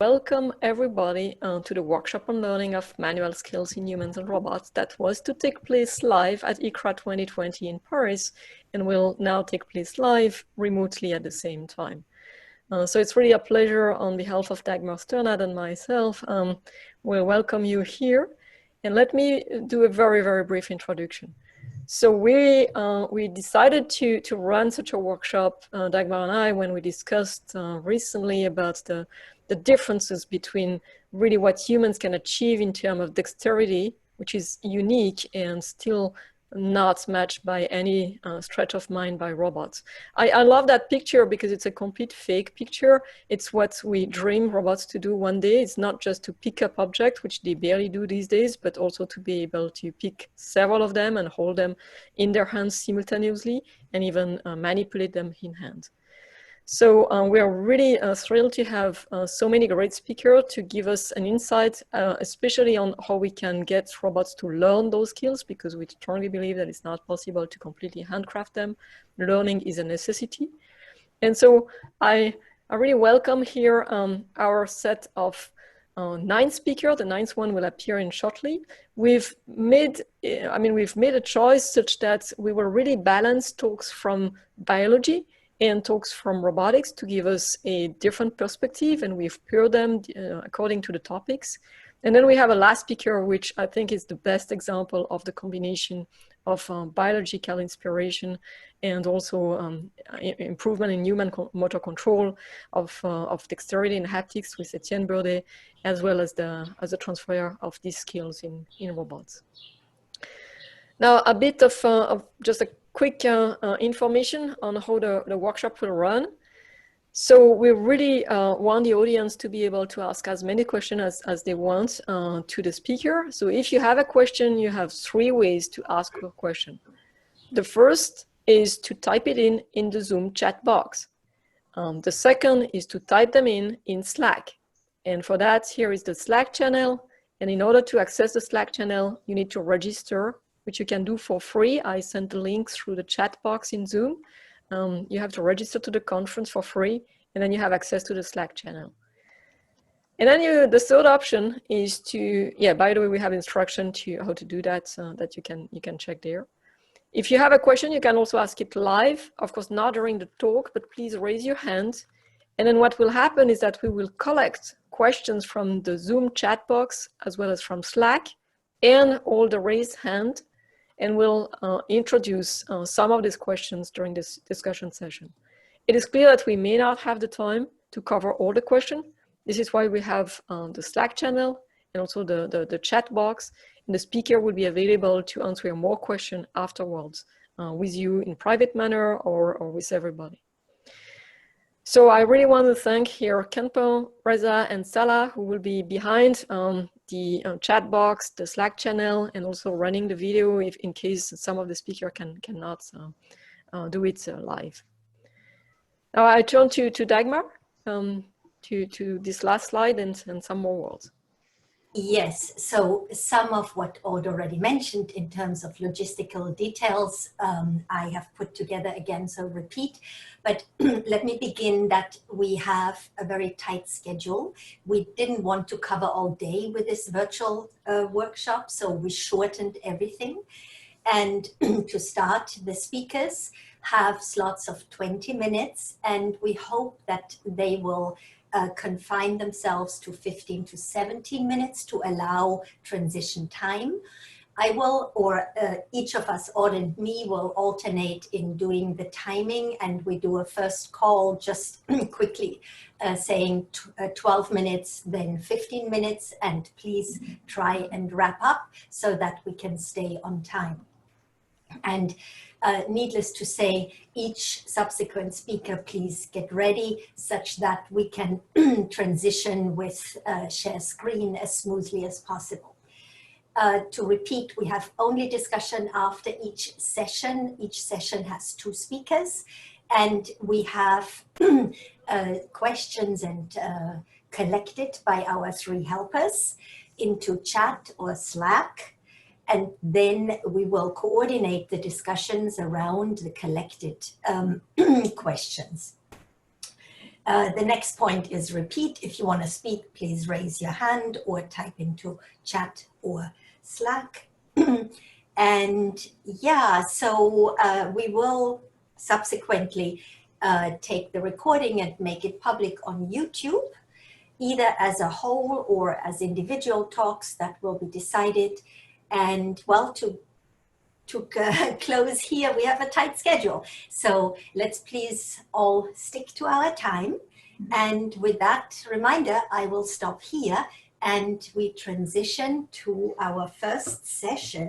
Welcome everybody to the workshop on learning of manual skills in humans and robots that was to take place live at ICRA 2020 in Paris and will now take place live remotely at the same time. So it's really a pleasure on behalf of Dagmar Sternad and myself. We'll welcome you here, and let me do a very, very brief introduction. So we decided to run such a workshop, Dagmar and I, when we discussed recently about the differences between really what humans can achieve in terms of dexterity, which is unique and still not matched by any stretch of mind by robots. I love that picture because it's a complete fake picture. It's what we dream robots to do one day. It's not just to pick up objects, which they barely do these days, but also to be able to pick several of them and hold them in their hands simultaneously and even manipulate them in hand. So we are really thrilled to have so many great speakers to give us an insight, especially on how we can get robots to learn those skills, because we strongly believe that it's not possible to completely handcraft them. Learning is a necessity. And so I really welcome here our set of 9 speakers. The 9th one will appear in shortly. We've made a choice such that we will really balance talks from biology and talks from robotics to give us a different perspective, and we've paired them according to the topics. And then we have a last speaker, which I think is the best example of the combination of biological inspiration and also improvement in human motor control of dexterity and haptics with Etienne Burdet, as well as the transfer of these skills in robots. Now, a bit of just a quick information on how the workshop will run. So we really want the audience to be able to ask as many questions as they want to the speaker. So if you have a question, you have 3 ways to ask your question. The first is to type it in the Zoom chat box. The second is to type them in Slack. And for that, here is the Slack channel. And in order to access the Slack channel, you need to register, which you can do for free. I sent the link through the chat box in Zoom. You have to register to the conference for free, and then you have access to the Slack channel. And then the third option is to, by the way, we have instruction to how to do that, that you can check there. If you have a question, you can also ask it live, of course, not during the talk, but please raise your hand. And then what will happen is that we will collect questions from the Zoom chat box, as well as from Slack, and all the raised hand, and we'll introduce some of these questions during this discussion session. It is clear that we may not have the time to cover all the questions. This is why we have the Slack channel and also the chat box, and the speaker will be available to answer more questions afterwards with you in private manner or with everybody. So I really want to thank here Kenpo, Reza, and Salah, who will be behind the chat box, the Slack channel, and also running the video if in case some of the speaker cannot do it live. Now I turn to Dagmar to this last slide and some more words. Yes, so some of what Aude already mentioned in terms of logistical details, I have put together again, so repeat. But let me begin that we have a very tight schedule. We didn't want to cover all day with this virtual workshop, so we shortened everything. And to start, the speakers have slots of 20 minutes, and we hope that they will confine themselves to 15 to 17 minutes to allow transition time. I will, or each of us, Aude and me, will alternate in doing the timing, and we do a first call just quickly saying 12 minutes, then 15 minutes, and please try and wrap up so that we can stay on time. And needless to say, each subsequent speaker, please get ready such that we can transition with share screen as smoothly as possible. To repeat, we have only discussion after each session. Each session has 2 speakers, and we have questions and collected by our 3 helpers into chat or Slack. And then we will coordinate the discussions around the collected questions. The next point is repeat. If you want to speak, please raise your hand or type into chat or Slack. And yeah, so we will subsequently take the recording and make it public on YouTube, either as a whole or as individual talks. That will be decided. And well, to close here, we have a tight schedule. So let's please all stick to our time. And with that reminder, I will stop here and we transition to our first session.